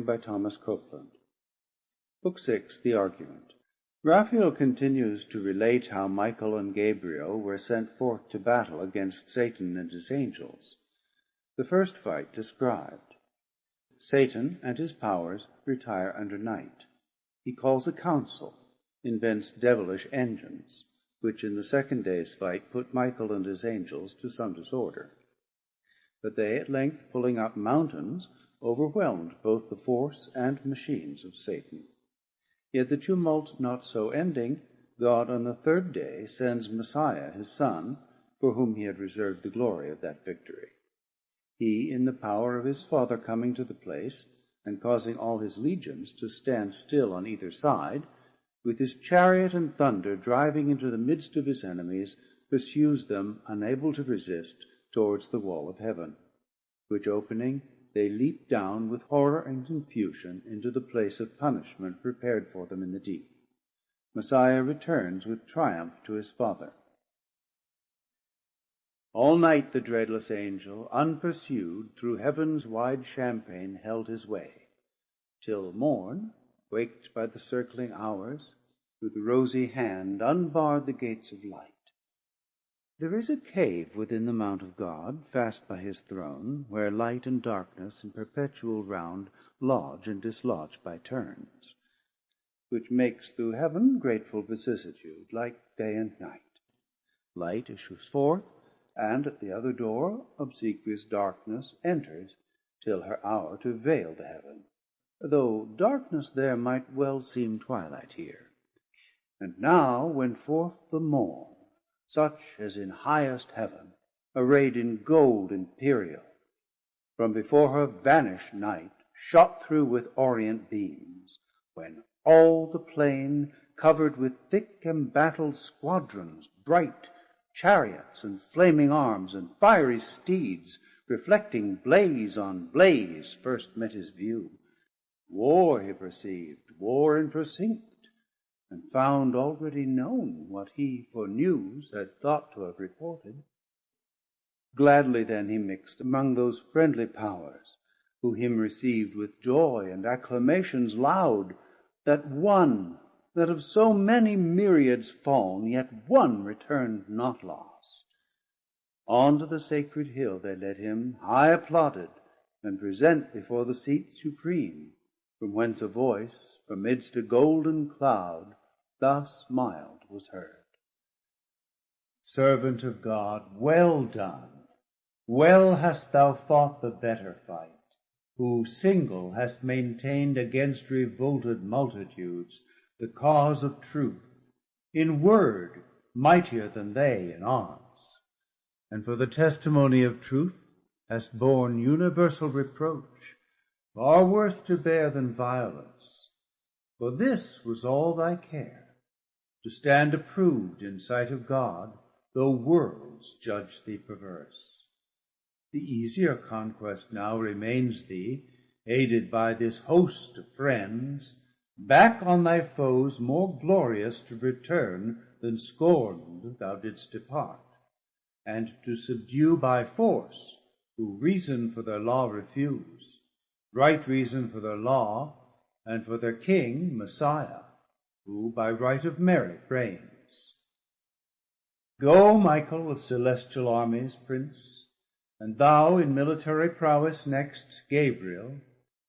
by Thomas Copeland. Book 6, The Argument. Raphael continues to relate how Michael and Gabriel were sent forth to battle against Satan and his angels. The first fight described. Satan and his powers retire under night. He calls a council, invents devilish engines, which in the second day's fight put Michael and his angels to some disorder. But they, at length pulling up mountains, overwhelmed both the force and machines of Satan. Yet the tumult not so ending, God on the third day sends Messiah, his Son, for whom he had reserved the glory of that victory. He, in the power of his Father, coming to the place, and causing all his legions to stand still on either side, with his chariot and thunder driving into the midst of his enemies, pursues them, unable to resist, towards the wall of heaven, which opening, they leap down with horror and confusion into the place of punishment prepared for them in the deep. Messiah returns with triumph to his Father. All night the dreadless angel, unpursued, through heaven's wide champaign held his way, till morn, waked by the circling hours, with rosy hand unbarred the gates of light. There is a cave within the mount of God, fast by his throne, where light and darkness in perpetual round lodge and dislodge by turns, which makes through heaven grateful vicissitude, like day and night. Light issues forth, and at the other door obsequious darkness enters, till her hour to veil the heaven, though darkness there might well seem twilight here. And now went forth the morn, such as in highest heaven, arrayed in gold imperial. From before her vanished night, shot through with orient beams, when all the plain, covered with thick embattled squadrons, bright chariots and flaming arms and fiery steeds, reflecting blaze on blaze, first met his view. War he perceived, war in precinct, and found already known what he for news had thought to have reported. Gladly then he mixed among those friendly powers, who him received with joy and acclamations loud, that of so many myriads fall'n, yet one returned not lost. On to the sacred hill they led him, high applauded, and present before the seat supreme, from whence a voice, from midst a golden cloud, thus mild was heard. Servant of God, well done. Well hast thou fought the better fight, who single hast maintained against revolted multitudes the cause of truth, in word mightier than they in arms, and for the testimony of truth hast borne universal reproach, far worse to bear than violence. For this was all thy care, to stand approved in sight of God, though worlds judge thee perverse. The easier conquest now remains thee, aided by this host of friends, back on thy foes more glorious to return than scorned thou didst depart, and to subdue by force who reason for their law refuse, right reason for their law, and for their king Messiah, who by right of merit reigns. Go, Michael of celestial armies, prince, and thou in military prowess next, Gabriel,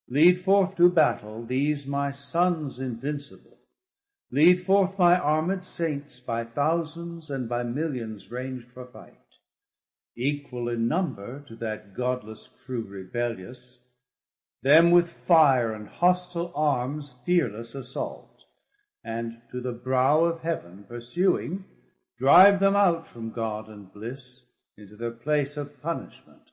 lead forth to battle these my sons invincible. Lead forth my armed saints by thousands and by millions ranged for fight, equal in number to that godless crew rebellious, them with fire and hostile arms fearless assault, and to the brow of heaven pursuing, drive them out from God and bliss into their place of punishment,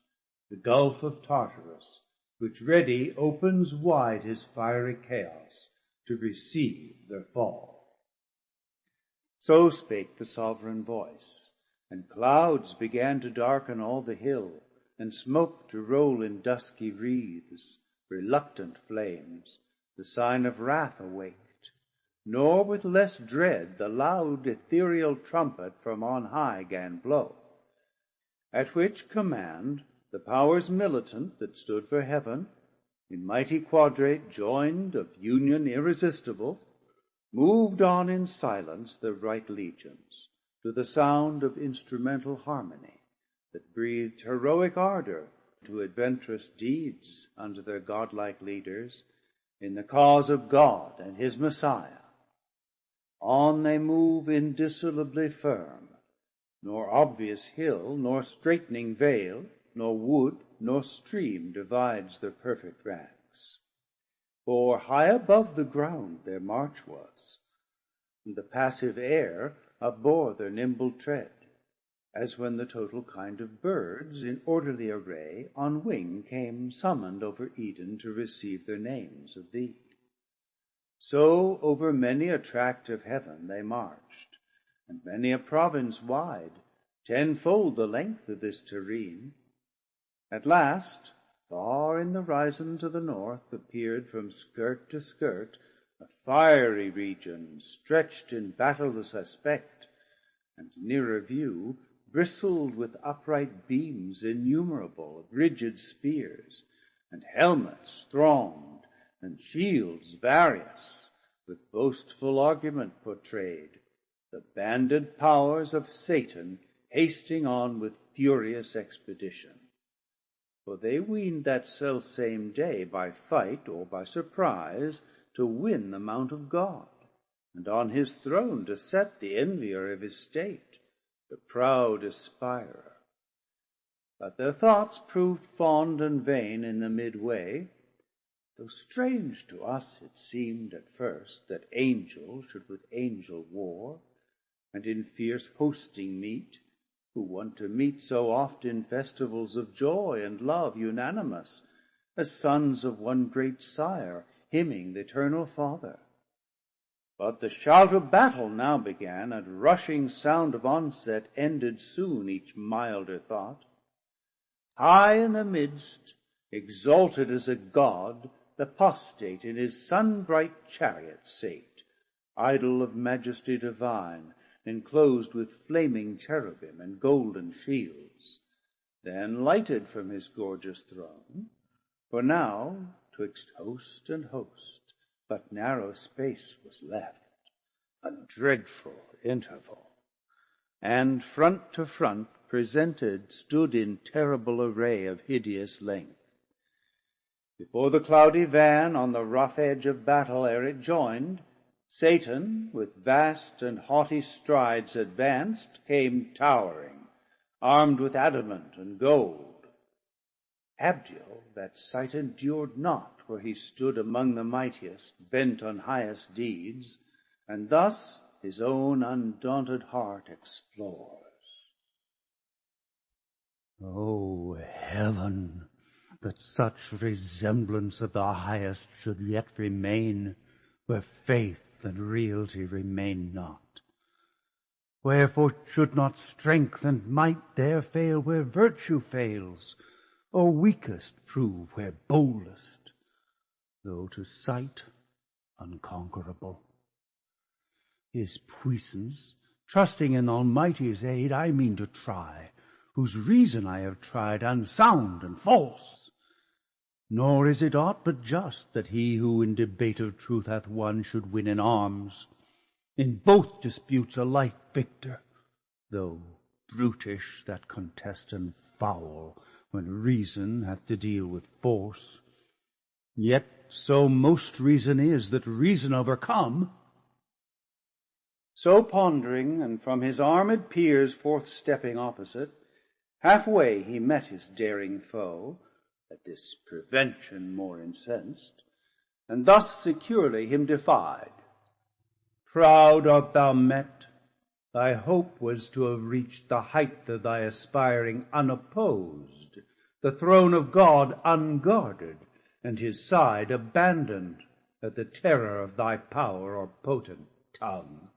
the gulf of Tartarus, which ready opens wide his fiery chaos to receive their fall. So spake the sovereign voice, and clouds began to darken all the hill, and smoke to roll in dusky wreaths, reluctant flames, the sign of wrath awaked, nor with less dread the loud ethereal trumpet from on high gan blow, at which command the powers militant that stood for heaven, in mighty quadrate joined of union irresistible, moved on in silence the right legions, to the sound of instrumental harmony that breathed heroic ardor to adventurous deeds under their godlike leaders in the cause of God and his Messiah. On they move indissolubly firm, nor obvious hill, nor straightening vale, nor wood, nor stream divides their perfect ranks. For high above the ground their march was, and the passive air upbore their nimble tread, as when the total kind of birds in orderly array on wing came summoned over Eden to receive their names of thee. So over many a tract of heaven they marched, and many a province wide, tenfold the length of this terrene. At last, far in the horizon to the north appeared from skirt to skirt a fiery region stretched in battleless aspect, and nearer view bristled with upright beams innumerable of rigid spears, and helmets thronged, and shields various, with boastful argument portrayed, the banded powers of Satan hasting on with furious expedition. For they weened that selfsame day by fight or by surprise to win the mount of God, and on his throne to set the envier of his state, the proud aspirer. But their thoughts proved fond and vain in the midway, though strange to us it seemed at first that angel should with angel war, and in fierce hosting meet, who wont to meet so oft in festivals of joy and love unanimous, as sons of one great sire, hymning the eternal Father. But the shout of battle now began, and rushing sound of onset ended soon each milder thought. High in the midst, exalted as a god, the apostate in his sun-bright chariot sate, idol of majesty divine, enclosed with flaming cherubim and golden shields. Then lighted from his gorgeous throne, for now, twixt host and host, but narrow space was left, a dreadful interval, and front to front presented stood in terrible array of hideous length. Before the cloudy van on the rough edge of battle ere it joined, Satan, with vast and haughty strides advanced, came towering, armed with adamant and gold. Abdiel that sight endured not, where he stood among the mightiest, bent on highest deeds, and thus his own undaunted heart explores. O heaven, that such resemblance of the highest should yet remain, where faith and reality remain not. Wherefore should not strength and might there fail where virtue fails, or weakest prove where boldest, though to sight unconquerable? His puissance, trusting in Almighty's aid, I mean to try, whose reason I have tried unsound and false. Nor is it aught but just that he who in debate of truth hath won should win in arms, in both disputes alike victor, though brutish that contest and foul, when reason hath to deal with force. Yet so most reason is that reason overcome. So pondering, and from his armed peers forth stepping opposite, halfway he met his daring foe, at this prevention more incensed, and thus securely him defied. Proud art thou met, thy hope was to have reached the height of thy aspiring unopposed, the throne of God unguarded, and his side abandoned at the terror of thy power or potent tongue.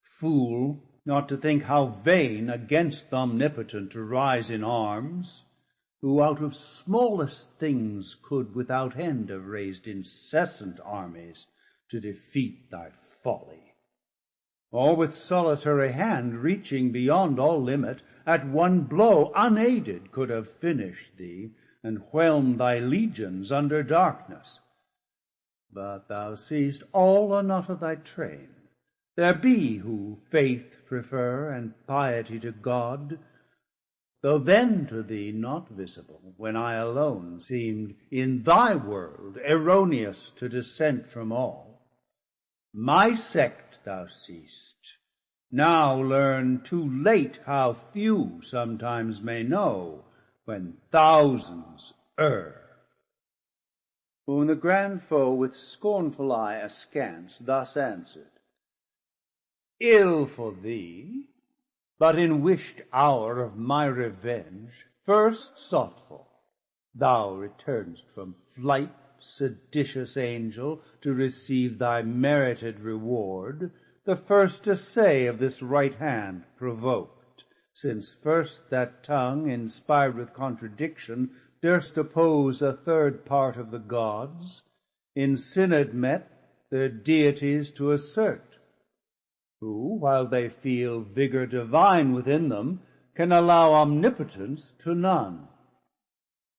Fool, not to think how vain against the omnipotent to rise in arms, who out of smallest things could without end have raised incessant armies to defeat thy folly, or with solitary hand reaching beyond all limit, at one blow unaided could have finished thee, and whelm thy legions under darkness. But thou seest all are not of thy train. There be who faith prefer and piety to God, though then to thee not visible, when I alone seemed in thy world erroneous to dissent from all. My sect thou seest, now learn too late how few sometimes may know, when thousands err. Whom the grand foe with scornful eye askance thus answered, Ill for thee, but in wished hour of my revenge, first sought for, thou return'st from flight, seditious angel, to receive thy merited reward, the first essay of this right hand provoked, since first that tongue, inspired with contradiction, durst oppose a third part of the gods, in synod met their deities to assert, who, while they feel vigor divine within them, can allow omnipotence to none.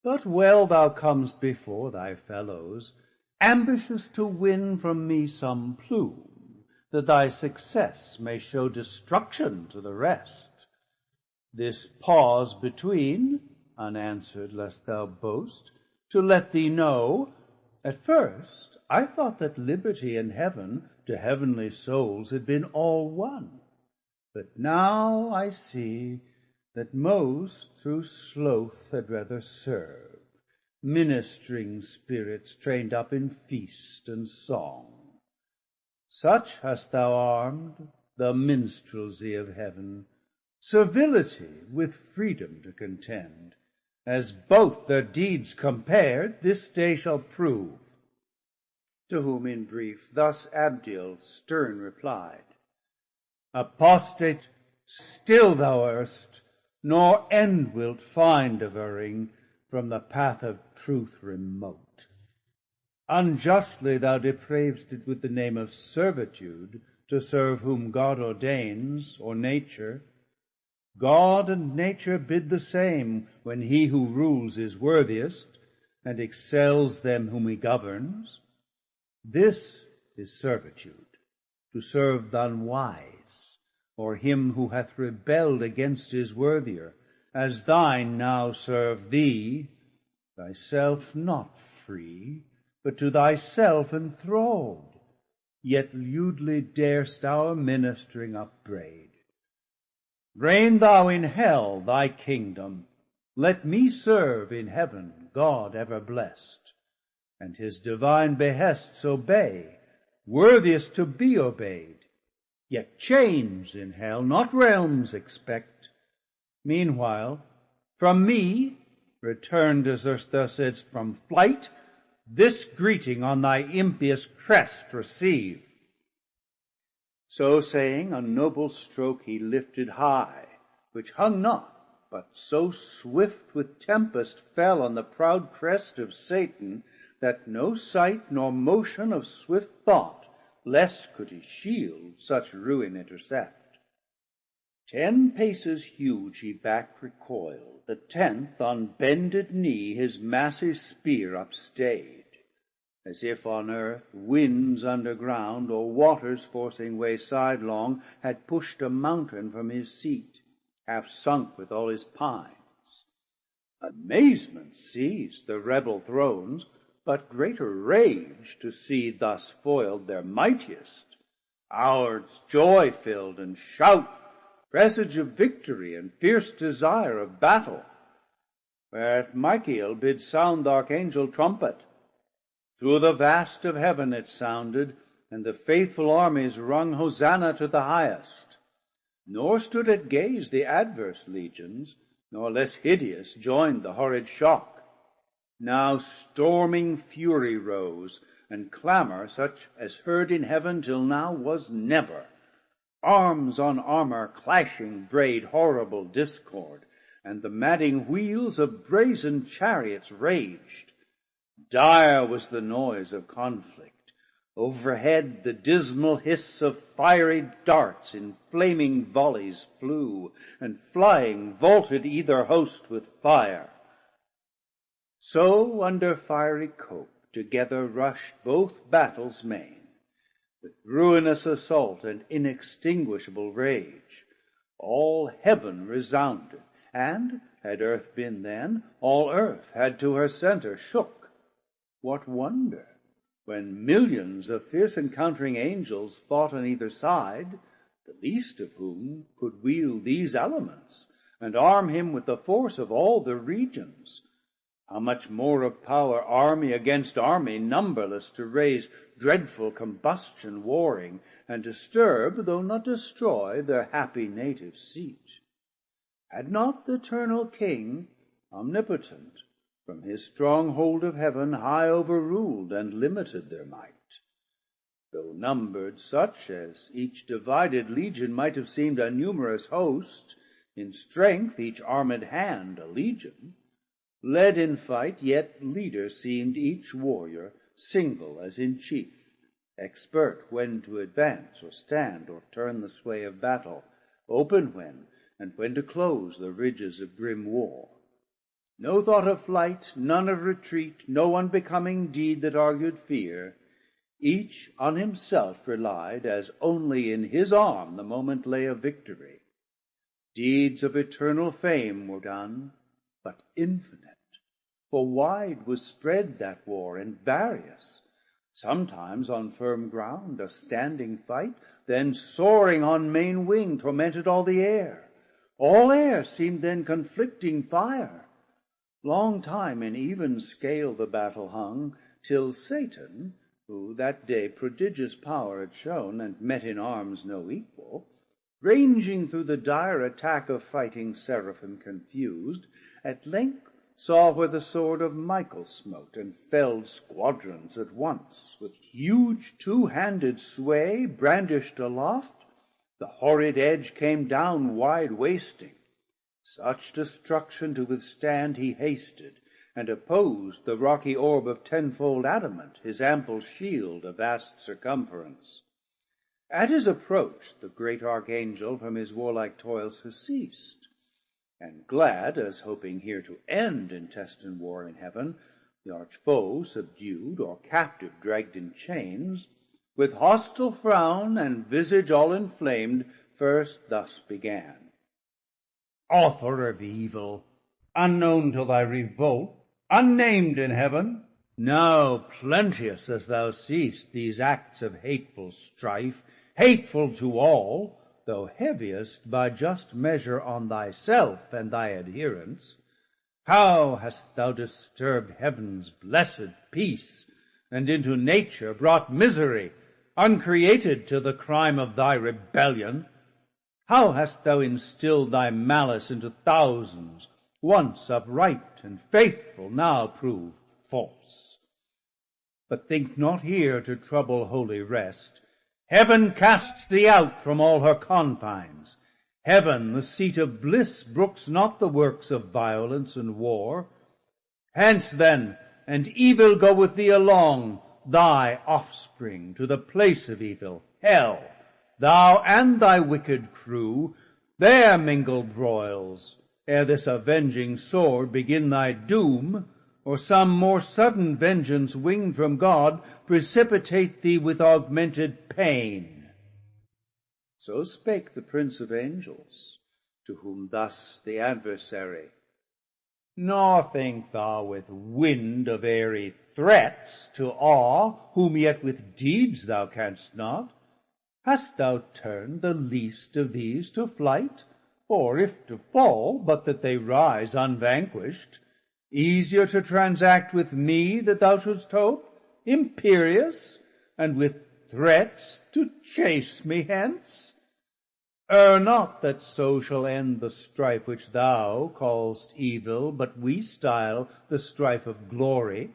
But well thou comest before thy fellows, ambitious to win from me some plume, that thy success may show destruction to the rest. This pause between, unanswered lest thou boast, to let thee know, at first I thought that liberty in heaven to heavenly souls had been all one, but now I see that most through sloth had rather serve, ministering spirits trained up in feast and song. Such hast thou armed the minstrelsy of heaven, servility with freedom to contend, as both their deeds compared this day shall prove. To whom in brief thus Abdiel stern replied, Apostate still thou erst, nor end wilt find of erring, from the path of truth remote. Unjustly thou deprav'dst it with the name of servitude, to serve whom God ordains, or nature. God and nature bid the same, when he who rules is worthiest, and excels them whom he governs. This is servitude, to serve the unwise, or him who hath rebelled against his worthier, as thine now serve thee, thyself not free, but to thyself enthralled, yet lewdly darest our ministering upbraid. Reign thou in hell thy kingdom, let me serve in heaven God ever blessed, and his divine behests obey, worthiest to be obeyed, yet chains in hell, not realms expect. Meanwhile, from me, returned as thou saidst from flight, this greeting on thy impious crest receive. So saying, a noble stroke he lifted high, which hung not, but so swift with tempest fell on the proud crest of Satan, that no sight nor motion of swift thought less could his shield such ruin intercept. 10 paces huge he back recoiled, the 10th on bended knee his massy spear upstayed, as if on earth winds underground, or waters forcing way sidelong, had pushed a mountain from his seat, half sunk with all his pines. Amazement seized the rebel thrones, but greater rage to see thus foiled their mightiest. Ours joy filled and shout, presage of victory and fierce desire of battle, whereat Michael bid sound the archangel trumpet. Through the vast of heaven it sounded, and the faithful armies rung Hosanna to the highest. Nor stood at gaze the adverse legions, nor less hideous joined the horrid shock. Now storming fury rose, and clamor such as heard in heaven till now was never. Arms on armor clashing brayed horrible discord, and the madding wheels of brazen chariots raged. Dire was the noise of conflict. Overhead the dismal hiss of fiery darts in flaming volleys flew, and flying vaulted either host with fire. So under fiery cope together rushed both battles main, with ruinous assault and inextinguishable rage. All heaven resounded, and, had earth been then, all earth had to her center shook. What wonder, when millions of fierce encountering angels fought on either side, the least of whom could wield these elements, and arm him with the force of all the regions? How much more of power army against army, numberless, to raise dreadful combustion warring, and disturb, though not destroy, their happy native seat? Had not the eternal King, omnipotent, from his strong hold of heaven high overruled and limited their might? Though numbered such as each divided legion might have seemed a numerous host, in strength each armed hand a legion, led in fight, yet leader seemed each warrior, single as in chief, expert when to advance or stand or turn the sway of battle, open when to close the ridges of grim war. No thought of flight, none of retreat, no unbecoming deed that argued fear. Each on himself relied, as only in his arm the moment lay of victory. Deeds of eternal fame were done, but infinite, for wide was spread that war, and various, sometimes on firm ground, a standing fight, then soaring on main wing tormented all the air. All air seemed then conflicting fire. Long time in even scale the battle hung, till Satan, who that day prodigious power had shown, and met in arms no equal, ranging through the dire attack of fighting seraphim confused, at length saw where the sword of Michael smote, and felled squadrons at once. With huge two-handed sway brandished aloft, the horrid edge came down wide wasting. Such destruction to withstand he hasted, and opposed the rocky orb of tenfold adamant, his ample shield of vast circumference. At his approach the great archangel from his warlike toils surceased, and glad, as hoping here to end intestine war in heaven, the arch foe subdued, or captive dragged in chains, with hostile frown and visage all inflamed, first thus began: Author of evil, unknown till thy revolt, unnamed in heaven, now plenteous as thou seest these acts of hateful strife, hateful to all, though heaviest by just measure on thyself and thy adherents, how hast thou disturbed heaven's blessed peace, and into nature brought misery, uncreated to the crime of thy rebellion? How hast thou instilled thy malice into thousands, once upright and faithful, now proved false? But think not here to trouble holy rest. Heaven casts thee out from all her confines. Heaven, the seat of bliss, brooks not the works of violence and war. Hence then, and evil go with thee along, thy offspring, to the place of evil, hell, thou and thy wicked crew, there mingled broils, ere this avenging sword begin thy doom, or some more sudden vengeance winged from God precipitate thee with augmented pain. So spake the Prince of Angels, to whom thus the adversary: Nor think thou with wind of airy threats to awe, whom yet with deeds thou canst not. Hast thou turned the least of these to flight, or if to fall, but that they rise unvanquished? Easier to transact with me that thou shouldst hope, imperious, and with threats to chase me hence? Err not that so shall end the strife which thou call'st evil, but we style the strife of glory,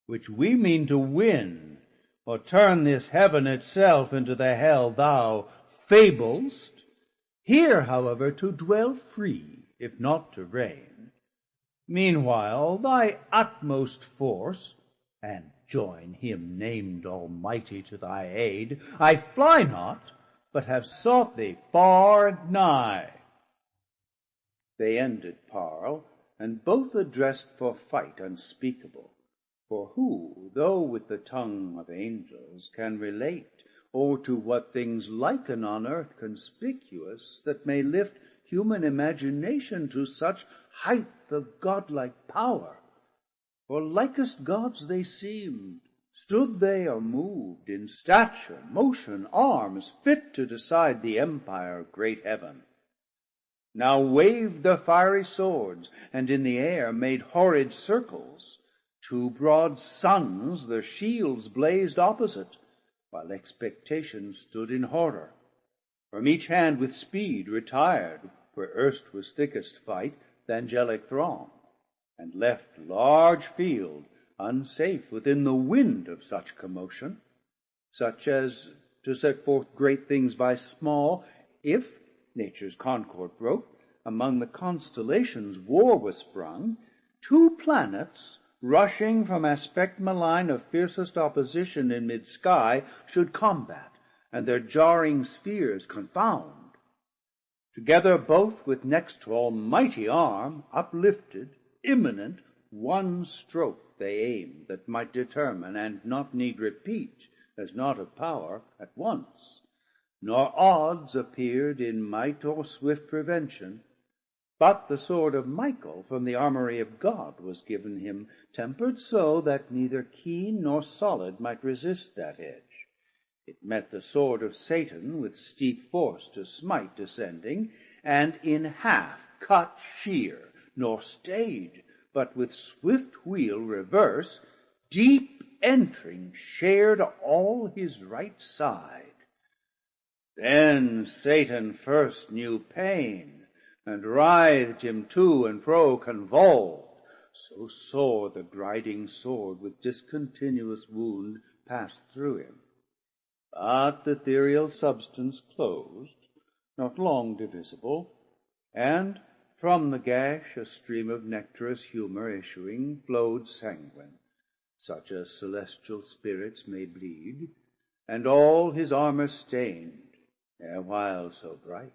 which we mean to win, or turn this heaven itself into the hell thou fablest, here, however, to dwell free, if not to reign. Meanwhile thy utmost force, and join him named Almighty to thy aid, I fly not, but have sought thee far and nigh. They ended parle, and both addressed for fight unspeakable. For who, though with the tongue of angels, can relate, or to what things liken on earth conspicuous, that may lift human imagination to such height of godlike power? For likest gods they seemed, stood they or moved, in stature, motion, arms, fit to decide the empire of great heaven. Now waved their fiery swords, and in the air made horrid circles. 2 broad suns their shields blazed opposite, while expectation stood in horror. From each hand with speed retired, where erst was thickest fight, th' angelic throng, and left large field unsafe within the wind of such commotion, such as to set forth great things by small. If nature's concord broke, among the constellations war was sprung, 2 planets rushing from aspect malign of fiercest opposition in mid-sky should combat, and their jarring spheres confound. Together both with next to almighty arm, uplifted, imminent, one stroke they aimed, that might determine, and not need repeat, as not of power, at once. Nor odds appeared in might or swift prevention, but the sword of Michael from the armory of God was given him, tempered so that neither keen nor solid might resist that edge. It met the sword of Satan with steep force to smite descending, and in half cut sheer, nor stayed, but with swift wheel reverse, deep entering, shared all his right side. Then Satan first knew pain, and writhed him to and fro convolved, so sore the griding sword with discontinuous wound passed through him. But the ethereal substance closed, not long divisible, and from the gash a stream of nectarous humor issuing flowed sanguine, such as celestial spirits may bleed, and all his armor stained, erewhile so bright.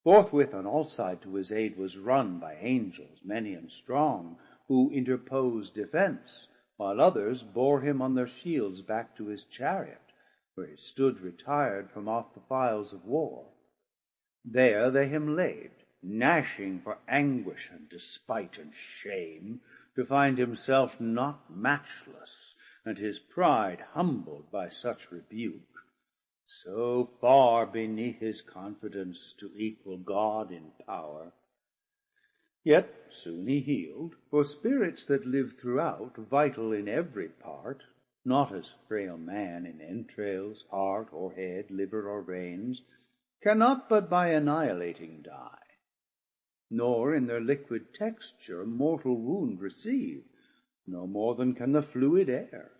Forthwith on all sides to his aid was run by angels many and strong, who interposed defense, while others bore him on their shields back to his chariot, where he stood retired from off the files of war. There they him laid, gnashing for anguish and despite and shame, to find himself not matchless, and his pride humbled by such rebuke, so far beneath his confidence to equal God in power. Yet soon he healed, for spirits that live throughout, vital in every part, not as frail man in entrails, heart or head, liver or reins, cannot but by annihilating die, nor in their liquid texture mortal wound receive, no more than can the fluid air.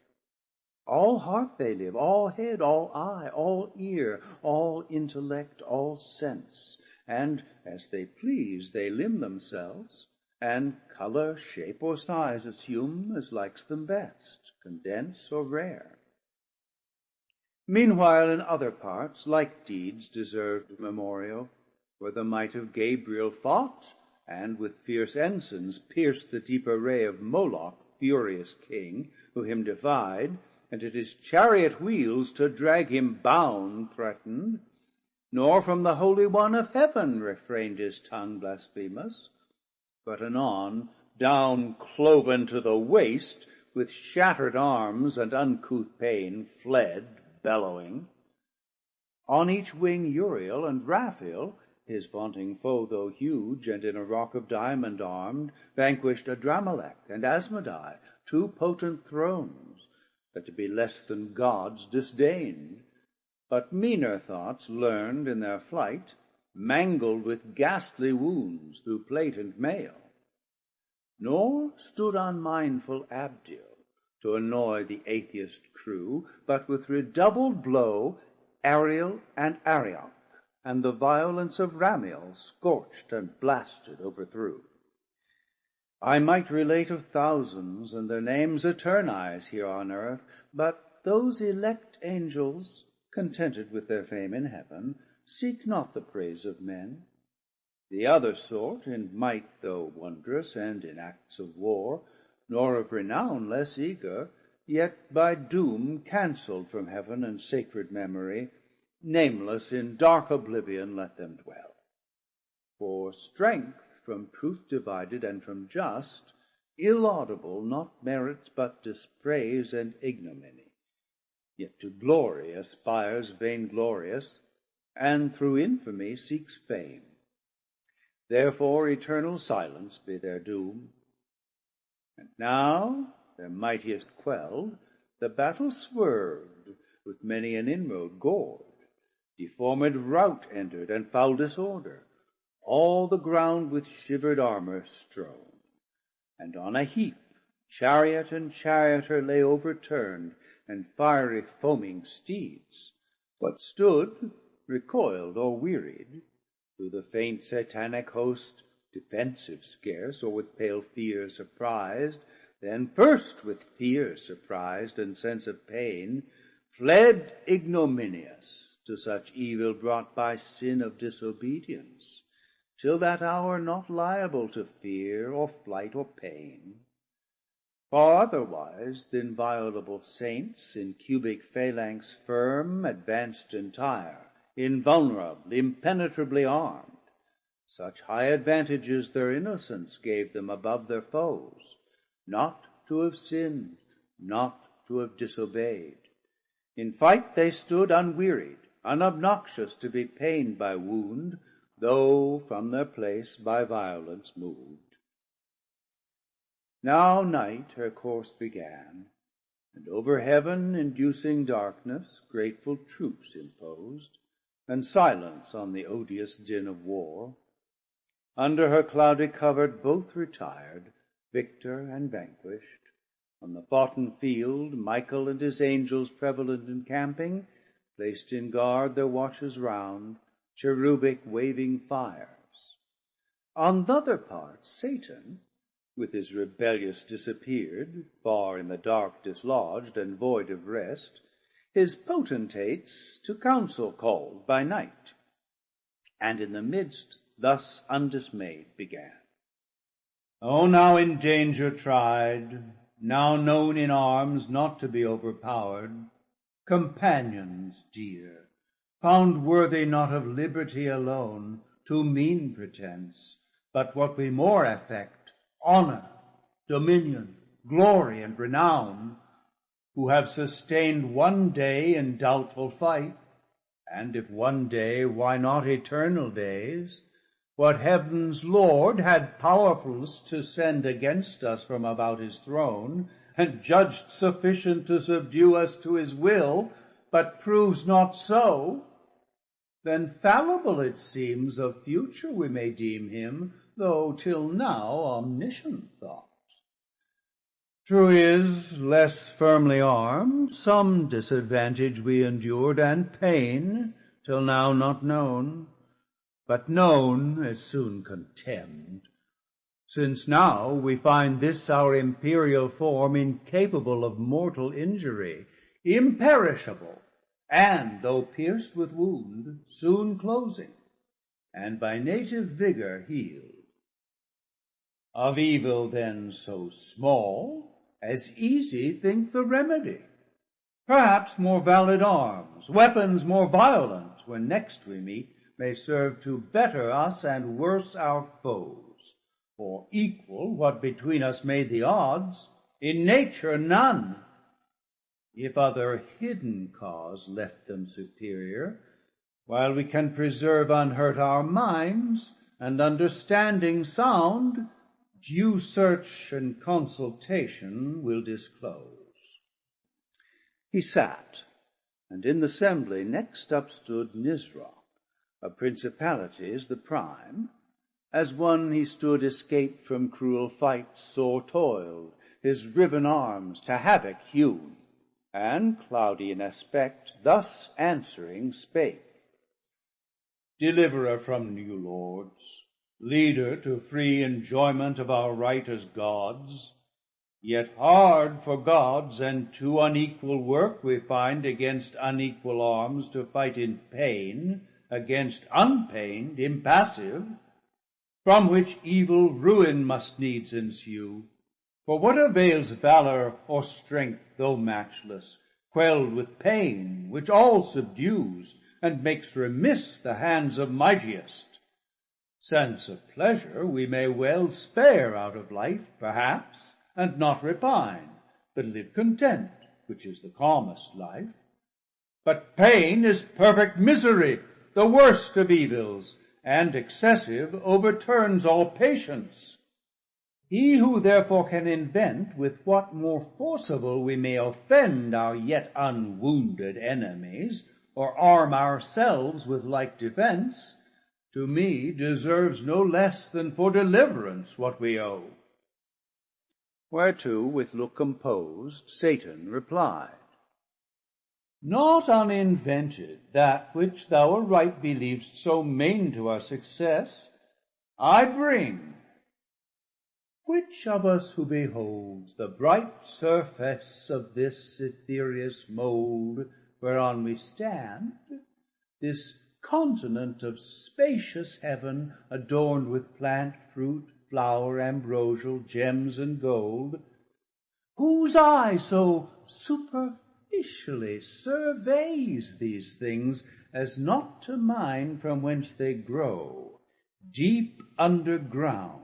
All heart they live, all head, all eye, all ear, all intellect, all sense, and as they please they limn themselves, and color, shape, or size assume as likes them best, condense or rare. Meanwhile in other parts like deeds deserved memorial, where the might of Gabriel fought, and with fierce ensigns pierced the deep array of Moloch, furious king, who him defied, and at his chariot wheels to drag him bound threatened, nor from the Holy One of heaven refrained his tongue blasphemous, but anon, down cloven to the waist, with shattered arms and uncouth pain, fled bellowing. On each wing Uriel and Raphael, his vaunting foe though huge, and in a rock of diamond armed, vanquished Adramelech and Asmodai, 2 potent thrones, that to be less than gods disdained, but meaner thoughts learned in their flight, mangled with ghastly wounds through plate and mail. Nor stood unmindful Abdiel to annoy the atheist crew, but with redoubled blow Ariel and Arioch, and the violence of Ramiel scorched and blasted overthrew. I might relate of thousands, and their names eternize here on earth, but those elect angels, contented with their fame in heaven, seek not the praise of men. The other sort, in might though wondrous, and in acts of war, nor of renown less eager, yet by doom cancelled from heaven and sacred memory, nameless in dark oblivion let them dwell. For strength from truth divided, and from just, illaudible, not merits but dispraise and ignominy, yet to glory aspires vainglorious, and through infamy seeks fame. Therefore eternal silence be their doom. And now, their mightiest quelled, the battle swerved, with many an inroad gored, deformed rout entered, and foul disorder, all the ground with shivered armor strown. And on a heap chariot and charioteer lay overturned, and fiery foaming steeds. What stood recoiled or wearied, through the faint satanic host, defensive scarce, or with pale fear surprised, then first with fear surprised and sense of pain, fled ignominious to such evil brought by sin of disobedience, till that hour not liable to fear or flight or pain. For otherwise th' inviolable saints, in cubic phalanx firm, advanced entire, invulnerable, impenetrably armed. Such high advantages their innocence gave them above their foes, not to have sinned, not to have disobeyed. In fight they stood unwearied, unobnoxious to be pained by wound, though from their place by violence moved. Now night her course began, and over heaven, inducing darkness, grateful truce imposed, and silence on the odious din of war. Under her cloudy covert both retired, victor and vanquished. On the foughten field Michael and his angels prevalent encamping, placed in guard their watches round, cherubic waving fires. On th'other part Satan, with his rebellious disappeared, far in the dark dislodged, and void of rest, his potentates to council called by night, and in the midst thus undismayed began. O now in danger tried, now known in arms not to be overpowered, companions dear, found worthy not of liberty alone, to mean pretense, but what we more affect, honor, dominion, glory, and renown, who have sustained one day in doubtful fight, and if one day, why not eternal days, what heaven's Lord had powerfuls to send against us from about his throne, and judged sufficient to subdue us to his will, but proves not so, then fallible it seems of future we may deem him, though till now omniscient thought. True is, less firmly armed, some disadvantage we endured, and pain, till now not known, but known as soon contemned, since now we find this our imperial form incapable of mortal injury, imperishable, and, though pierced with wound, soon closing, and by native vigor healed. Of evil then so small, as easy think the remedy. Perhaps more valid arms, weapons more violent, when next we meet, may serve to better us and worse our foes. For equal what between us made the odds, in nature none. If other hidden cause left them superior, while we can preserve unhurt our minds, and understanding sound, due search and consultation will disclose. He sat, and in the assembly next up stood Nisroch, of principalities the prime. As one he stood escaped from cruel fight, sore toiled, his riven arms to havoc hewn, and, cloudy in aspect, thus answering spake. Deliverer from new lords, leader to free enjoyment of our right as gods, yet hard for gods and to unequal work we find against unequal arms to fight in pain, against unpained, impassive, from which evil ruin must needs ensue. For what avails valor or strength, though matchless, quelled with pain, which all subdues, and makes remiss the hands of mightiest? Sense of pleasure we may well spare out of life, perhaps, and not repine, but live content, which is the calmest life. But pain is perfect misery, the worst of evils, and excessive overturns all patience. He who therefore can invent with what more forcible we may offend our yet unwounded enemies, or arm ourselves with like defense, to me deserves no less than for deliverance what we owe. Whereto, with look composed, Satan replied, Not uninvented that which thou aright believ'st so main to our success, I bring. Which of us who beholds the bright surface of this ethereous mould whereon we stand, this continent of spacious heaven, adorned with plant, fruit, flower, ambrosial, gems, and gold, whose eye so superficially surveys these things as not to mind from whence they grow, deep underground,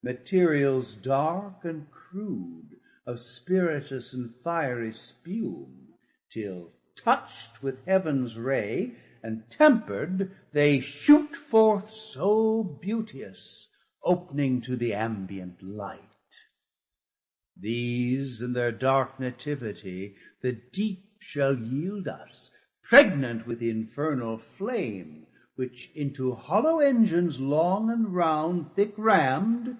materials dark and crude, of spirituous and fiery spume, till touched with heaven's ray and tempered, they shoot forth so beauteous, opening to the ambient light. These in their dark nativity the deep shall yield us, pregnant with infernal flame, which into hollow engines long and round, thick rammed,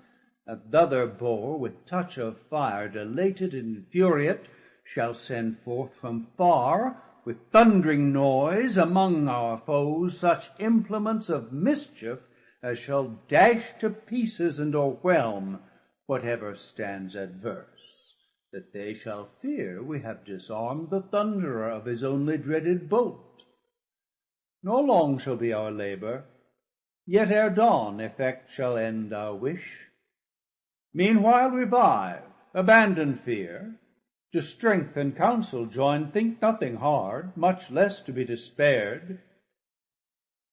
at th'other bore with touch of fire, dilated and infuriate, shall send forth from far, with thundering noise, among our foes such implements of mischief as shall dash to pieces and o'erwhelm whatever stands adverse, that they shall fear we have disarmed the thunderer of his only dreaded bolt. Nor long shall be our labor, yet ere dawn effect shall end our wish. Meanwhile revive, abandon fear, to strength and counsel join, think nothing hard, much less to be despaired.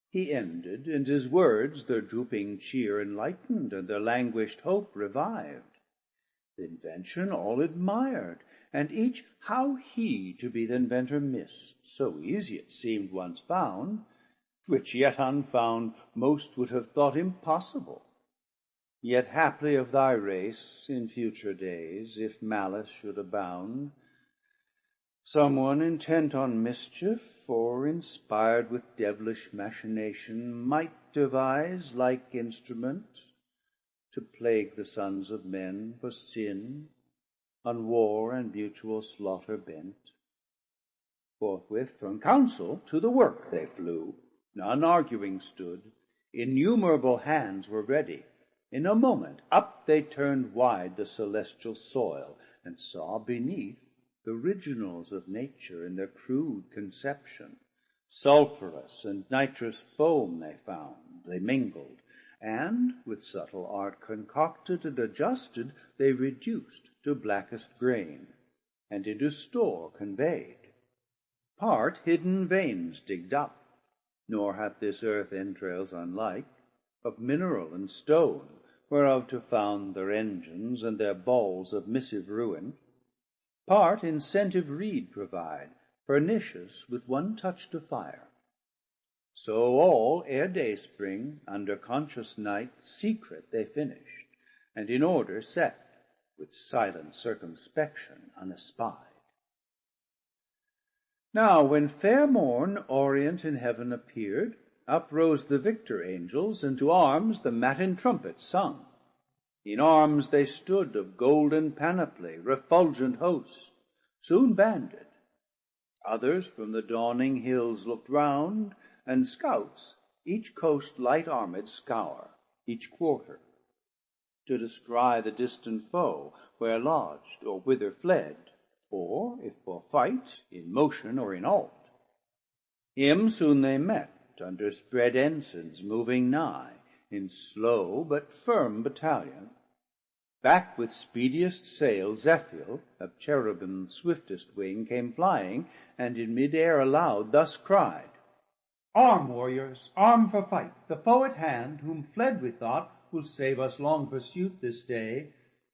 He ended, and his words their drooping cheer enlightened, and their languished hope revived. The invention all admired, and each how he to be the inventor missed, so easy it seemed once found, which yet unfound most would have thought impossible. Yet haply of thy race in future days, if malice should abound, some one intent on mischief, or inspired with devilish machination, might devise like instrument to plague the sons of men for sin, on war and mutual slaughter bent. Forthwith from council to the work they flew, none arguing stood, innumerable hands were ready. In a moment up they turned wide the celestial soil, and saw beneath the originals of nature in their crude conception. Sulphurous and nitrous foam they found, they mingled, and with subtle art concocted and adjusted, they reduced to blackest grain, and into store conveyed. Part hidden veins digged up, nor hath this earth entrails unlike, of mineral and stone, whereof to found their engines and their balls of missive ruin. Part incentive reed provide, pernicious with one touch to fire. So all ere day spring, under conscious night, secret they finished, and in order set, with silent circumspection unespied. Now when fair morn orient in heaven appeared, uprose the victor angels, and to arms the matin trumpets sung. In arms they stood of golden panoply, refulgent host, soon banded. Others from the dawning hills looked round, and scouts each coast light armed scour, each quarter, to descry the distant foe, where lodged or whither fled, or, if for fight, in motion or in alt. Him soon they met, under spread ensigns moving nigh, in slow but firm battalion. Back with speediest sail Zephyr, of cherubim's swiftest wing, came flying, and in mid-air aloud thus cried, Arm, warriors, arm for fight. The foe at hand, whom fled we thought, will save us long pursuit this day.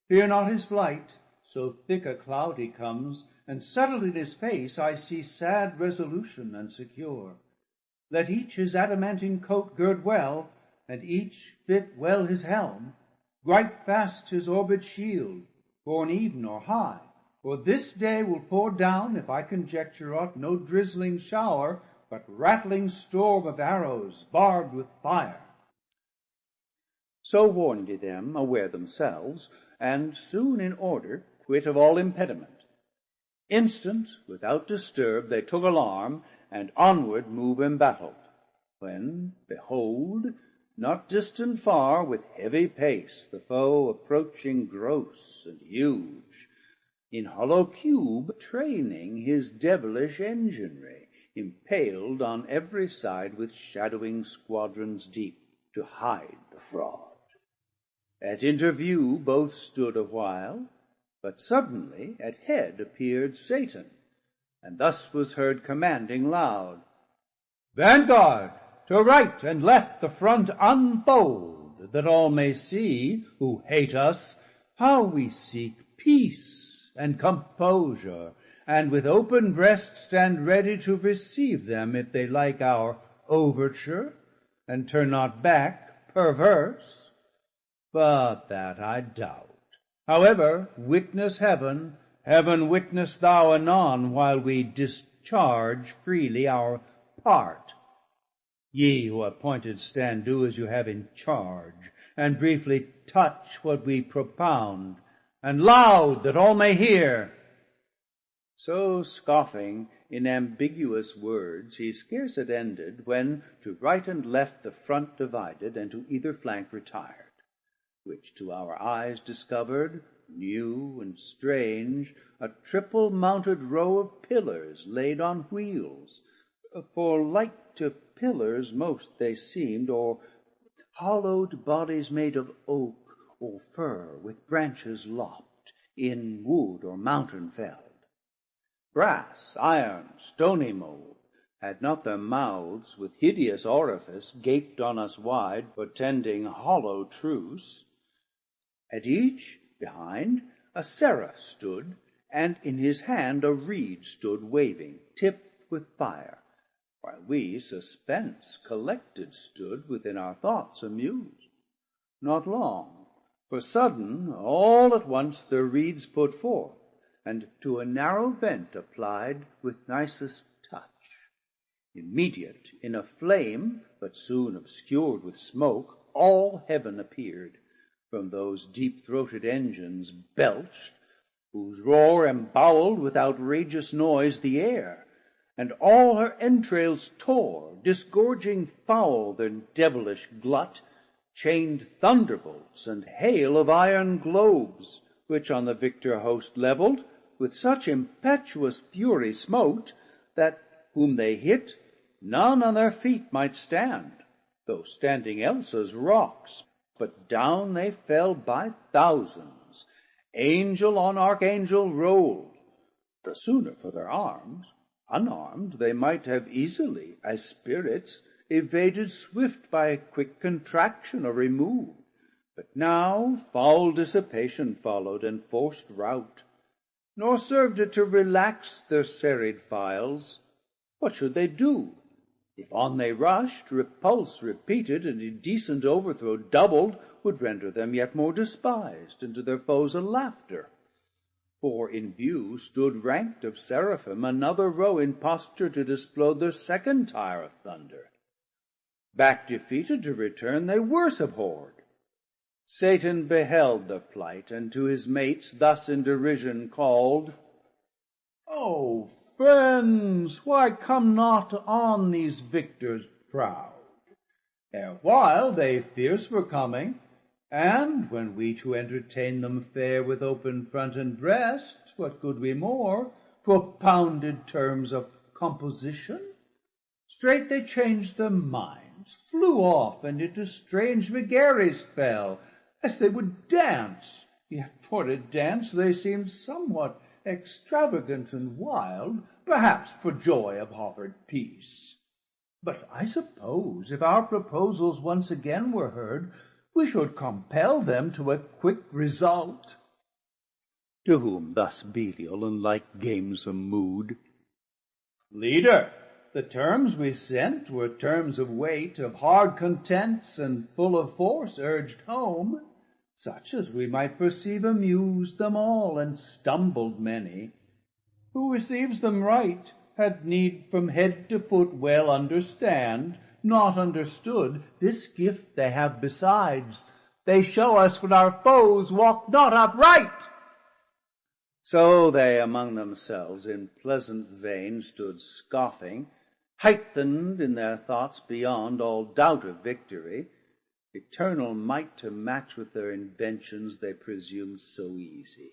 Fear not his flight, so thick a cloud he comes, and settled in his face I see sad resolution and secure. Let each his adamantine coat gird well, and each fit well his helm. Gripe fast his orbed shield, borne even or high, for this day will pour down, if I conjecture aught, no drizzling shower, but rattling storm of arrows barbed with fire. So warned he them, aware themselves, and soon in order, quit of all impediment. Instant, without disturb, they took alarm, and onward move embattled, when, behold, not distant far, with heavy pace, the foe approaching gross and huge, in hollow cube training his devilish enginery, impaled on every side with shadowing squadrons deep, to hide the fraud. At interview both stood a while, but suddenly at head appeared Satan, and thus was heard commanding loud, Vanguard, to right and left the front unfold, that all may see, who hate us, how we seek peace and composure, and with open breast stand ready to receive them, if they like our overture, and turn not back perverse. But that I doubt. However, witness heaven, heaven witness thou anon, while we discharge freely our part. Ye who appointed stand, do as you have in charge, and briefly touch what we propound, and loud, that all may hear. So scoffing in ambiguous words, he scarce had ended, when to right and left the front divided, and to either flank retired, which to our eyes discovered, new and strange, a triple mounted row of pillars laid on wheels, for like to pillars most they seemed, or hollowed bodies made of oak or fir, with branches lopped, in wood or mountain felled. Brass, iron, stony mold, had not their mouths with hideous orifice gaped on us wide, portending hollow truce. At each, behind, a seraph stood, and in his hand a reed stood waving, tipped with fire, while we, suspense collected, stood within our thoughts amused. Not long, for sudden, all at once their reeds put forth, and to a narrow vent applied with nicest touch. Immediate, in a flame, but soon obscured with smoke, all heaven appeared, from those deep-throated engines belched, whose roar emboweled with outrageous noise the air, and all her entrails tore, disgorging foul their devilish glut, chained thunderbolts and hail of iron globes, which on the victor host levelled, with such impetuous fury smote, that whom they hit, none on their feet might stand, though standing else as rocks, but down they fell by thousands, angel on archangel rolled. The sooner for their arms, unarmed they might have easily, as spirits, evaded swift by a quick contraction or remove. But now foul dissipation followed, and forced rout, nor served it to relax their serried files. What should they do? If on they rushed, repulse repeated, and indecent overthrow doubled, would render them yet more despised, and to their foes a laughter. For in view stood ranked of seraphim another row, in posture to displode their second tire of thunder. Back defeated to return, they worse abhorred. Satan beheld their plight, and to his mates thus in derision called, O friends, why come not on these victors proud? Erewhile they fierce were coming, and when we to entertain them fair with open front and breast, what could we more? Propounded terms of composition. Straight they changed their minds, arms, flew off, and into strange vagaries fell, as they would dance, yet for to dance they seemed somewhat extravagant and wild, perhaps for joy of offered peace. But I suppose if our proposals once again were heard, we should compel them to a quick result. To whom thus Belial in like gamesome mood: Leader, the terms we sent were terms of weight, of hard contents, and full of force urged home, such as we might perceive amused them all, and stumbled many. Who receives them right had need from head to foot well understand. Not understood, this gift they have besides: they show us when our foes walk not upright. So they among themselves in pleasant vein stood scoffing, heightened in their thoughts beyond all doubt of victory. Eternal might to match with their inventions they presumed so easy,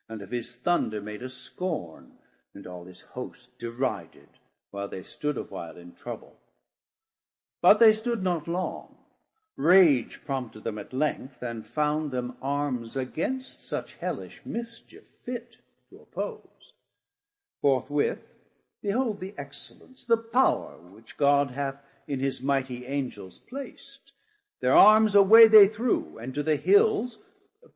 and of his thunder made a scorn, and all his host derided, while they stood a while in trouble. But they stood not long. Rage prompted them at length, and found them arms against such hellish mischief fit to oppose. Forthwith, behold the excellence, the power which God hath in his mighty angels placed. Their arms away they threw, and to the hills,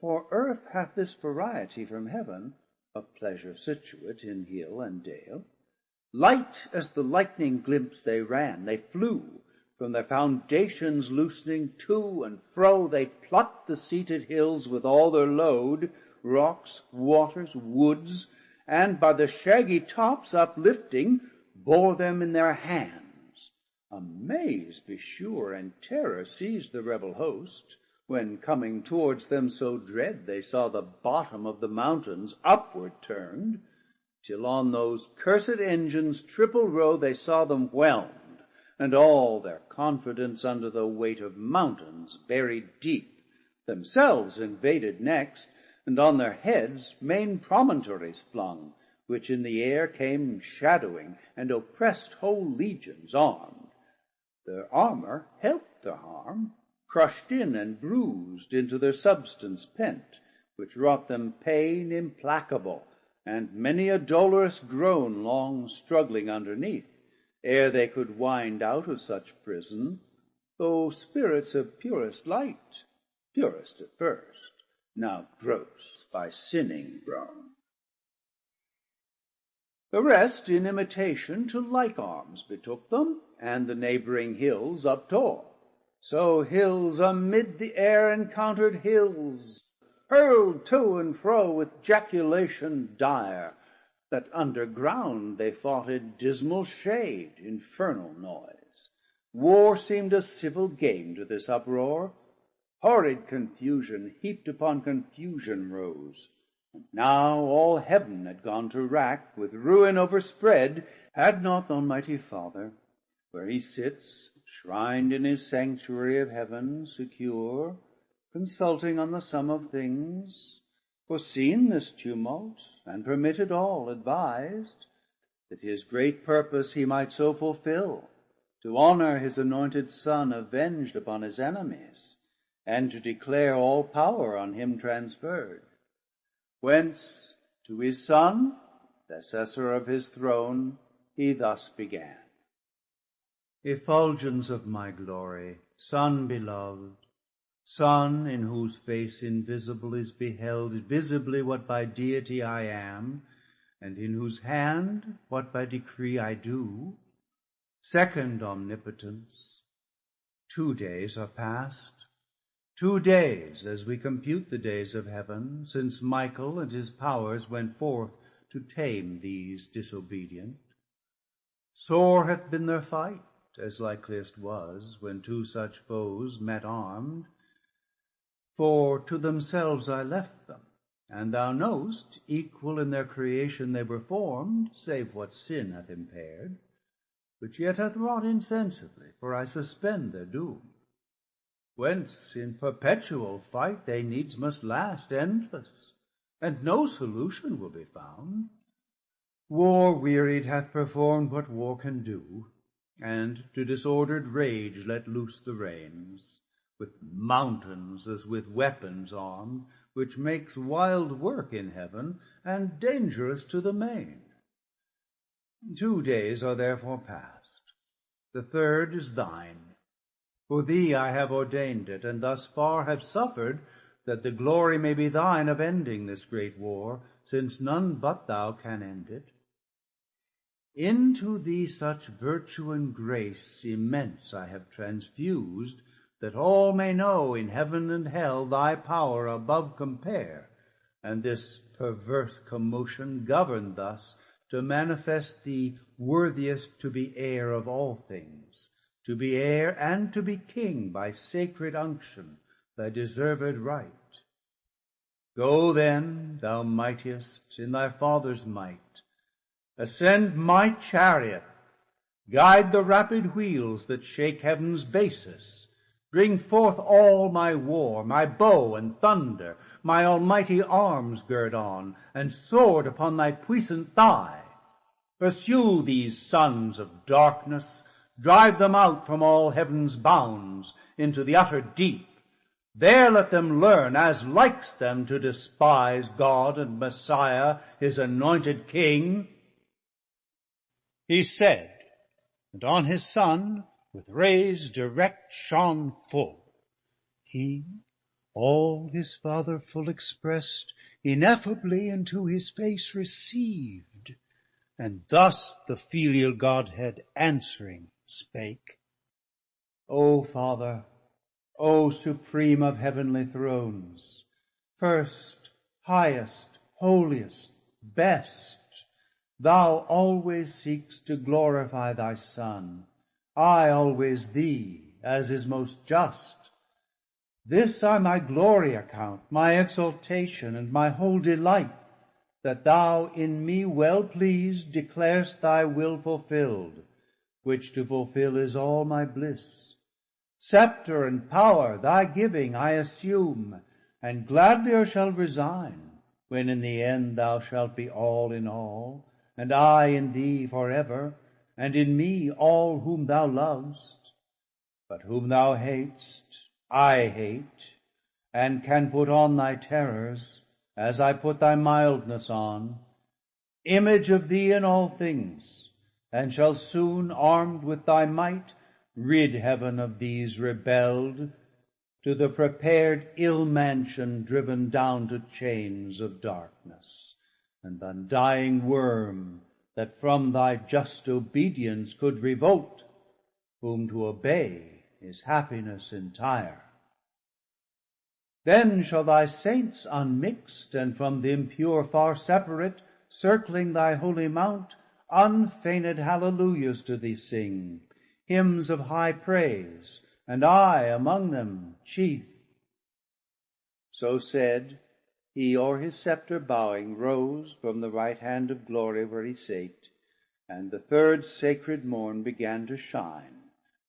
for earth hath this variety from heaven, of pleasure situate in hill and dale. Light as the lightning glimpse they ran, they flew, from their foundations loosening to and fro, they plucked the seated hills with all their load, rocks, waters, woods, and by the shaggy tops uplifting, bore them in their hands. Amaze, be sure, and terror seized the rebel host, when coming towards them so dread they saw the bottom of the mountains upward turned, till on those cursed engines triple row they saw them whelmed, and all their confidence under the weight of mountains buried deep, themselves invaded next, and on their heads main promontories flung, which in the air came shadowing, and oppressed whole legions armed. Their armor helped their harm, crushed in and bruised into their substance pent, which wrought them pain implacable, and many a dolorous groan long struggling underneath, ere they could wind out of such prison, though spirits of purest light, purest at first, now gross by sinning grown. The rest in imitation to like arms betook them, and the neighboring hills uptore. So hills amid the air encountered hills, hurled to and fro with jaculation dire, that underground they fought in dismal shade, infernal noise. War seemed a civil game to this uproar. Horrid confusion heaped upon confusion rose. And now all heaven had gone to rack, with ruin overspread, had not the Almighty Father, where he sits, shrined in his sanctuary of heaven, secure, consulting on the sum of things, foreseen this tumult, and permitted all, advised, that his great purpose he might so fulfill, to honor his anointed Son avenged upon his enemies, and to declare all power on him transferred. Whence to his Son, the assessor of his throne, he thus began: Effulgence of my glory, Son beloved, Son, in whose face invisible is beheld visibly what by deity I am, and in whose hand what by decree I do, second omnipotence. 2 days are past, 2 days, as we compute the days of heaven, since Michael and his powers went forth to tame these disobedient. Sore hath been their fight, as likeliest was, when 2 such foes met armed. For to themselves I left them, and thou know'st, equal in their creation they were formed, save what sin hath impaired, which yet hath wrought insensibly, for I suspend their doom. Whence in perpetual fight they needs must last endless, and no solution will be found. War wearied hath performed what war can do, and to disordered rage let loose the reins, with mountains as with weapons armed, which makes wild work in heaven, and dangerous to the main. 2 days are therefore past, the third is thine. For thee I have ordained it, and thus far have suffered, that the glory may be thine of ending this great war, since none but thou can end it. Into thee such virtue and grace immense I have transfused, that all may know in heaven and hell thy power above compare, and this perverse commotion govern thus, to manifest thee worthiest to be heir of all things, to be heir and to be king by sacred unction, thy deserved right. Go then, thou mightiest, in thy Father's might, ascend my chariot, guide the rapid wheels that shake heaven's basis, bring forth all my war, my bow and thunder, my almighty arms gird on, and sword upon thy puissant thigh. Pursue these sons of darkness, drive them out from all heaven's bounds into the utter deep. There let them learn, as likes them, to despise God and Messiah, his anointed King. He said, and on his Son with rays direct shone full. He, all his Father full expressed, ineffably into his face received, and thus the filial Godhead answering spake. O Father, O supreme of heavenly thrones, first, highest, holiest, best, thou always seekst to glorify thy Son, I always thee, as is most just. This I my glory account, my exaltation, and my whole delight, that thou in me well pleased declarest thy will fulfilled, which to fulfill is all my bliss. Scepter and power thy giving I assume, and gladlier shall resign, when in the end thou shalt be all in all, and I in thee forever, and in me all whom thou lovest. But whom thou hatest, I hate, and can put on thy terrors, as I put thy mildness on, image of thee in all things, and shall soon, armed with thy might, rid heaven of these rebelled, to the prepared ill mansion driven down to chains of darkness, and the undying worm that from thy just obedience could revolt, whom to obey is happiness entire. Then shall thy saints unmixed, and from the impure far separate, circling thy holy mount, unfeigned hallelujahs to thee sing, hymns of high praise, and I among them chief. So said, he o'er his scepter bowing rose from the right hand of glory where he sate, and the third sacred morn began to shine,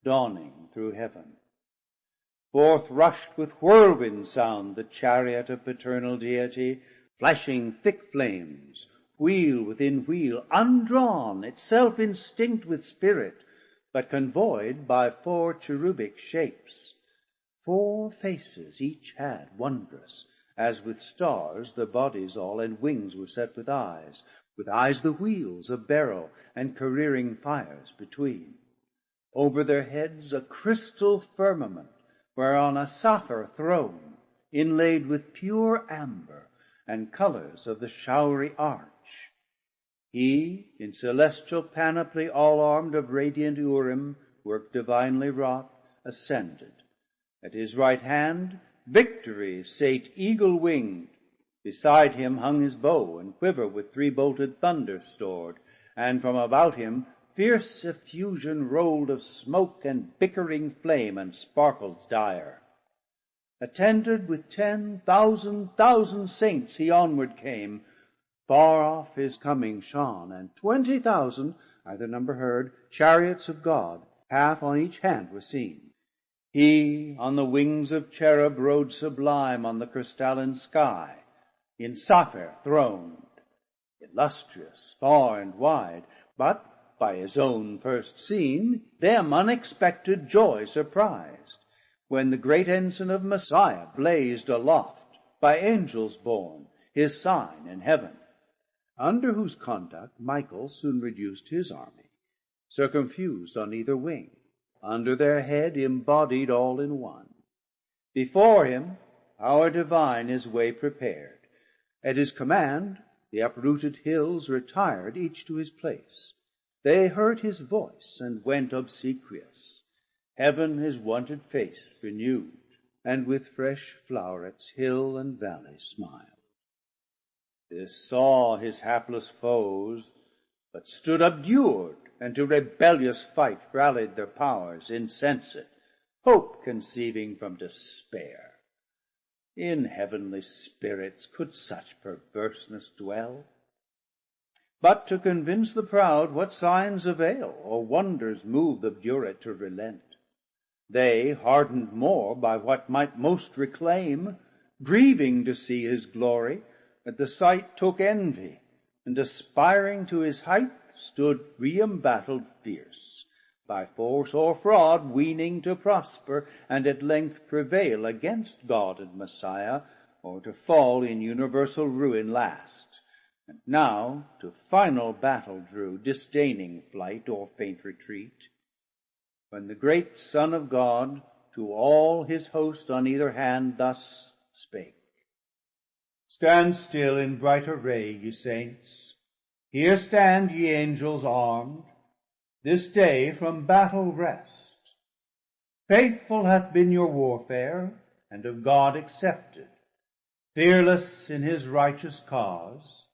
dawning through heaven. Forth rushed with whirlwind sound the chariot of paternal deity, flashing thick flames, wheel within wheel, undrawn, itself instinct with spirit, but convoyed by 4 cherubic shapes. 4 faces each had, wondrous, as with stars the bodies all, and wings were set with eyes the wheels of beryl, and careering fires between. Over their heads a crystal firmament, whereon a sapphire throne, inlaid with pure amber, and colors of the showery arch. He, in celestial panoply, all armed of radiant Urim, work divinely wrought, ascended. At his right hand, Victory sate eagle-winged. Beside him hung his bow and quiver with 3-bolted thunder stored, and from about him fierce effusion rolled of smoke and bickering flame and sparkles dire. Attended with 10,000 saints he onward came. Far off his coming shone, and 20,000, either number heard, chariots of God, half on each hand were seen. He on the wings of cherub rode sublime on the crystalline sky, in sapphire throned, illustrious far and wide, but by his own first seen, them unexpected joy surprised, when the great ensign of Messiah blazed aloft, by angels borne, his sign in heaven, under whose conduct Michael soon reduced his army, circumfused on either wing, under their head embodied all in one. Before him, our divine his way prepared. At his command, the uprooted hills retired, each to his place. They heard his voice and went obsequious. Heaven his wonted face renewed, and with fresh flowerets hill and valley smiled. This saw his hapless foes, but stood obdured, and to rebellious fight rallied their powers insensate, hope conceiving from despair. In heavenly spirits could such perverseness dwell? But to convince the proud, what signs avail, or wonders move the obdurate to relent? They, hardened more by what might most reclaim, grieving to see his glory, at the sight took envy, and aspiring to his height, stood re-embattled fierce, by force or fraud weening to prosper, and at length prevail against God and Messiah, or to fall in universal ruin last, and now to final battle drew, disdaining flight or faint retreat. When the great Son of God to all his host on either hand thus spake, Stand still in bright array, ye saints. Here stand ye angels armed, this day from battle rest. Faithful hath been your warfare, and of God accepted, fearless in his righteous cause.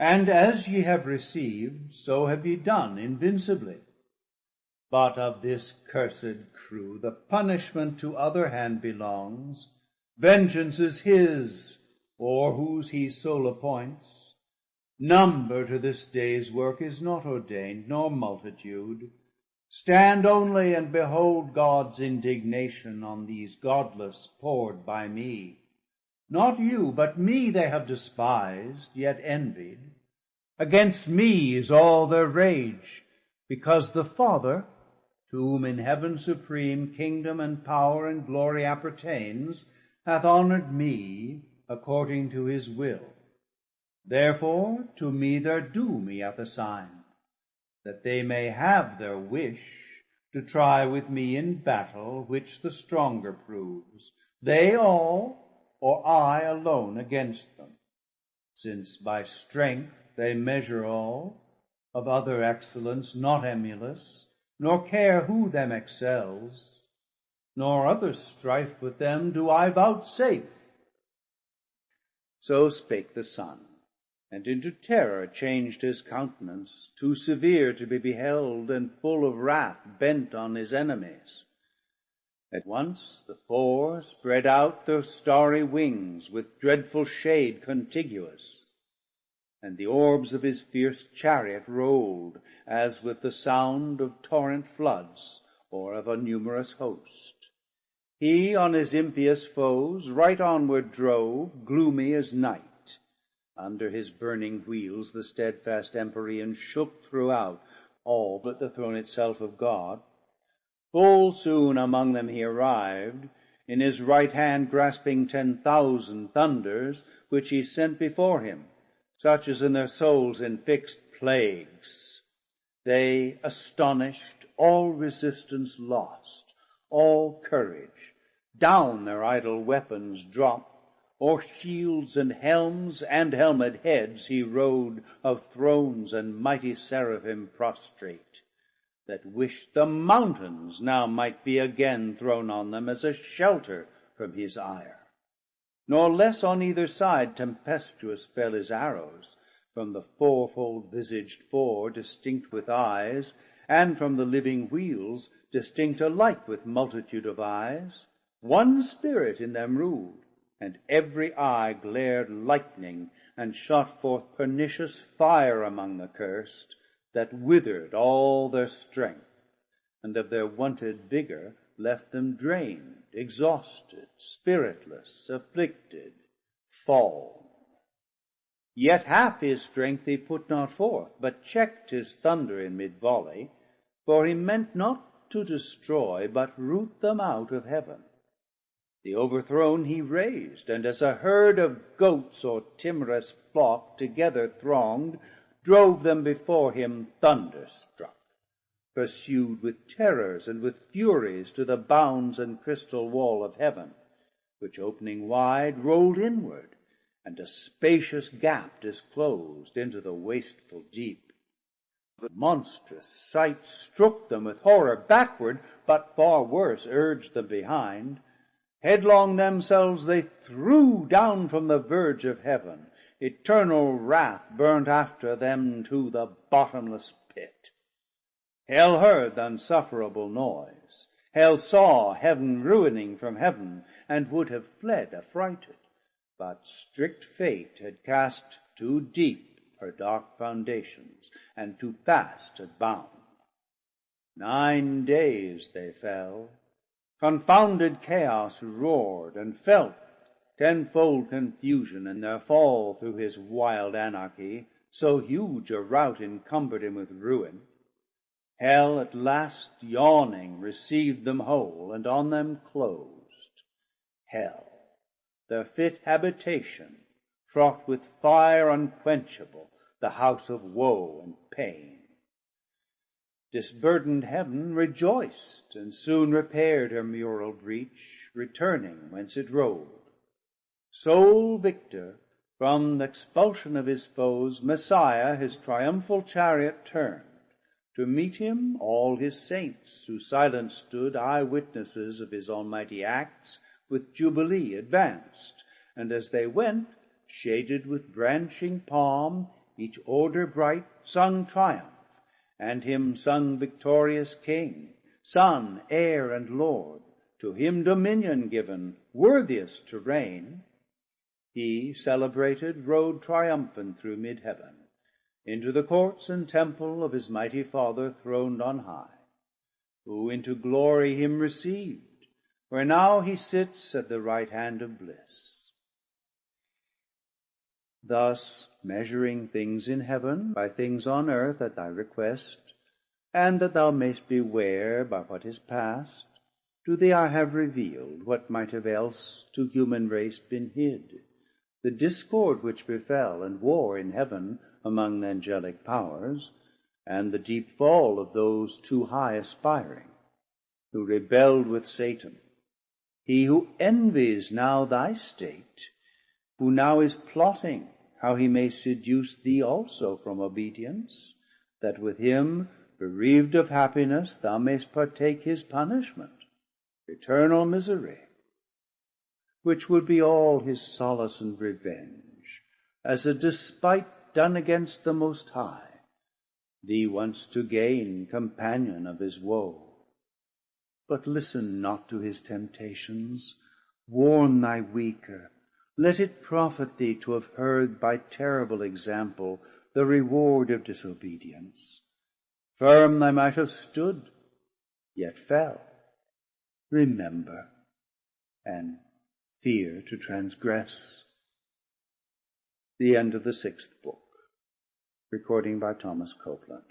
And as ye have received, so have ye done invincibly. But of this cursed crew the punishment to other hand belongs. Vengeance is his, or whose he sole appoints. Number to this day's work is not ordained, nor multitude. Stand only and behold God's indignation on these godless poured by me. Not you, but me they have despised, yet envied. Against me is all their rage, because the Father, to whom in heaven supreme kingdom and power and glory appertains, hath honored me according to his will. Therefore to me their doom he hath assigned, that they may have their wish, to try with me in battle which the stronger proves, they all, or I alone against them, since by strength they measure all, of other excellence not emulous, nor care who them excels, nor other strife with them do I vouchsafe. So spake the Son, and into terror changed his countenance, too severe to be beheld, and full of wrath bent on his enemies. At once the four spread out their starry wings, with dreadful shade contiguous, and the orbs of his fierce chariot rolled, as with the sound of torrent floods, or of a numerous host. He on his impious foes right onward drove, gloomy as night. Under his burning wheels the steadfast empyrean shook throughout, all but the throne itself of God. Full soon among them he arrived, in his right hand grasping 10,000 thunders, which he sent before him, such as in their souls infixed plagues. They, astonished, all resistance lost, all courage, down their idle weapons dropped, o'er shields and helms and helmet heads he rode, of thrones and mighty seraphim prostrate, that wished the mountains now might be again thrown on them as a shelter from his ire. Nor less on either side tempestuous fell his arrows, from the fourfold-visaged four distinct with eyes, and from the living wheels distinct alike with multitude of eyes. One spirit in them ruled, and every eye glared lightning, and shot forth pernicious fire among the cursed, that withered all their strength, and of their wonted vigor left them drained, exhausted, spiritless, afflicted, fallen. Yet half his strength he put not forth, but check'd his thunder in mid-volley, for he meant not to destroy, but root them out of heaven. The overthrown he raised, and as a herd of goats or timorous flock together thronged, drove them before him thunderstruck, pursued with terrors and with furies to the bounds and crystal wall of heaven, which opening wide rolled inward, and a spacious gap disclosed into the wasteful deep. The monstrous sight strook them with horror backward, but far worse urged them behind. Headlong themselves they threw down from the verge of heaven. Eternal wrath burnt after them to the bottomless pit. Hell heard the unsufferable noise. Hell saw heaven ruining from heaven, and would have fled affrighted. But strict fate had cast too deep her dark foundations, and too fast had bound. 9 days they fell. Confounded chaos roared, and felt tenfold confusion in their fall through his wild anarchy. So huge a rout encumbered him with ruin. Hell at last, yawning, received them whole, and on them closed. Hell, their fit habitation, fraught with fire unquenchable, the house of woe and pain. Disburdened heaven rejoiced, and soon repaired her mural breach, returning whence it rolled. Sole victor from the expulsion of his foes, Messiah his triumphal chariot turned. To meet him all his saints, who silent stood, eye-witnesses of his almighty acts, with jubilee advanced, and as they went, shaded with branching palm, each order bright sung triumph, and him sung victorious King, Son, Heir, and Lord, to him dominion given, worthiest to reign. He, celebrated, rode triumphant through mid-heaven, into the courts and temple of his mighty Father throned on high, who into glory him received, where now he sits at the right hand of bliss. Thus, measuring things in heaven by things on earth at thy request, and that thou mayst beware by what is past, to thee I have revealed what might have else to human race been hid, the discord which befell and war in heaven among the angelic powers, and the deep fall of those too high aspiring, who rebelled with Satan. He who envies now thy state, who now is plotting how he may seduce thee also from obedience, that with him, bereaved of happiness, thou mayst partake his punishment, eternal misery, which would be all his solace and revenge, as a despite done against the Most High, thee once to gain, companion of his woe. But listen not to his temptations, warn thy weaker, let it profit thee to have heard by terrible example the reward of disobedience. Firm thy might have stood, yet fell. Remember, and fear to transgress. The end of the 6th book. Recording by Thomas Copeland.